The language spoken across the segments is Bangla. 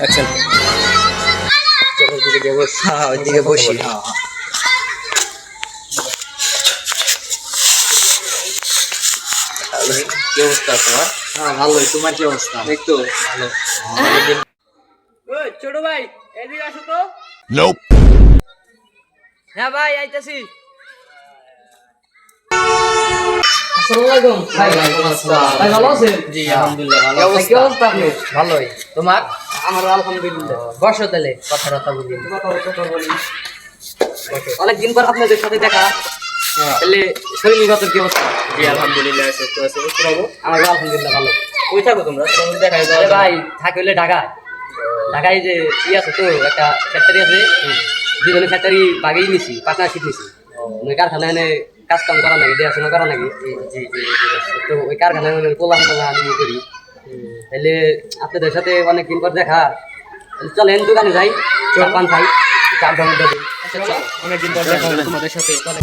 আচ্ছা চলো ওইদিকে বসি। হ্যাঁ ওইদিকে বসি। কি অবস্থা তোমার? হ্যাঁ ভালোই, তোমার কি অবস্থা? এই তো ভালো। ওই ছোট ভাই এদিকে আসো তো। Nope. হ্যাঁ ভাই আইতাছি। আসসালামু আলাইকুম। ভাই ওয়ালাইকুম আসসালাম। ভাই ভালো আছেন? জি আলহামদুলিল্লাহ ভালো। ভাই, কি অবস্থা আপনার? ভালোই। তোমার? আমার আলহামদুলিল্লাহ। বসো তাহলে কথা বলি। কথা বলি। অনেকদিন পর আপনাদের সাথে দেখা। তাহলে শরীরগত কি অবস্থা? জি আলহামদুলিল্লাহ সুস্থ আছি। বাবু আমার আলহামদুলিল্লাহ ভালো। কই থাকো তোমরা? তোমাদের দেখাই দাও। আরে ভাই থাকে হইলে ঢাকায়। ঢাকায় যে ই আছে তো একটা ফ্যাক্টরি আছে, দুজনে ফ্যাক্টরি বাগেই নিছি, পার্টনারশিপ নিছি। ওই কারখানায় এনে কাজ কাম করা লাগে, দেখাশোনা করা লাগে। জি তো ওই কারখানায় মানে পোলাম টোলা আমি করি। তাহলে আপনাদের সাথে অনেকদিন পর দেখা। তাহলে চলেন দোকানে যাই, চা পান খাই, চা দাম দেবো। আচ্ছা চলো অনেকদিন পর দেখা হলো তোমাদের সাথে। চলে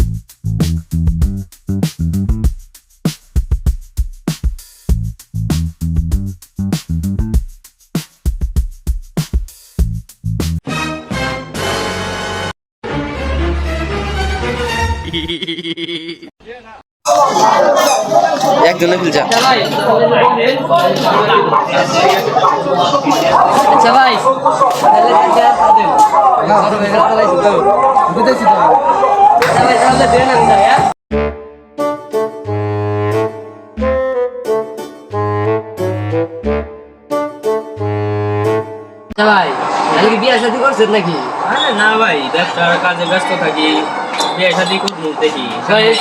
একজনে ফিল যা। আচ্ছা ভাই তাহলে বুঝেছি তো। আচ্ছা ভাই তাহলে দেন আমি যাই। হ্যাঁ ভাই তাহলে কি বিয়ে শাদী করছেন নাকি? আরে না ভাই ব্যবসার কাজে ব্যস্ত থাকি, বিয়ে শাদি করবো দেখি। বয়স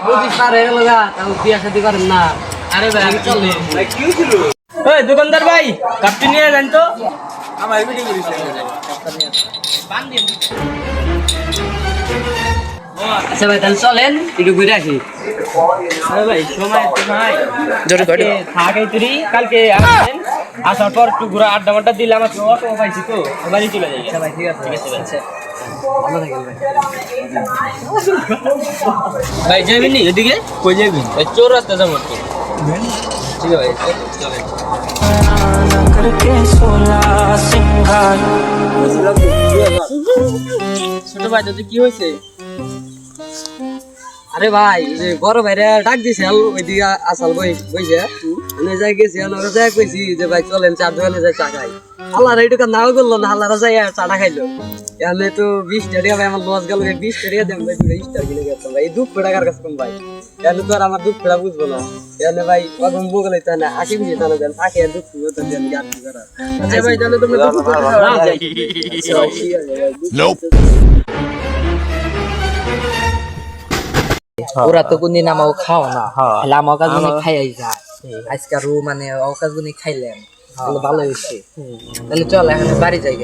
25 পার হয়ে গেল গা, তাও বিয়ে শাদী করেন না? আরে ভাই চলো। কি ছিল? ওই দোকানদার ভাই কাপটি নিয়ে যান তো। আমার ভিডিও করিস আচ্ছা ভাই তাহলে চলেন একটু ঘুরে আসি। আরে ভাই সময় তো নাই। জোরে করে। থাকাই তুই কালকে আসবেন, আসার পর একটু ঘুরে আড্ডা মাড্ডা দিলে আমার তো অটো পাইছি তো বাড়ি চলে যাই। আচ্ছা ভাই ঠিক আছে। ঠিক আছে ভাই। আচ্ছা ভালো থাকেন ভাই। ভাই যাবেন নি এদিকে? কই যাবেন? এই চোর রাস্তা যাবো তো। ঠিক আছে ভাই চলেন। ছোট ভাই তোদের কি হয়েছে? আরে ভাই এই যে বড় ভাইরা ডাক দিছে ওইদিকে আসাল বইছে আমি যাই গেছি ওরা যাই কইছি যে ভাই চলেন চার দোকানে যাই চা খাই। আল্লাহ এই দোকান নাও করলো না, আল্লাহরা যাই চাটা খাইলো। আমি তো 20 টাকা ভাই আমার লস গেল, 20 টাকা দেন ভাই 20 টাকা কিনে গেতাম ভাই। এই দুঃখ টাকার কাছে কম ভাই, এনে তো আর আমার দুঃখ পেড়া বুঝবো না। এনে ভাই অগম বগলে তা না 80 মিনিট টানা দেন থাকে আর দুঃখ তো দেন গান করা। আচ্ছা ভাই তাহলে তুমি দুঃখ করতে না যাই। ঠিক আছে ভাই। Nope. ওরা তো কোনদিন আমাকে খাও না, তাহলে আমার কাছে খাইয়াই যায়। আজকে আরো মানে ওর কাছে খাইলেন, ভালো হয়েছে। তাহলে চল এখন বাড়ি যাই।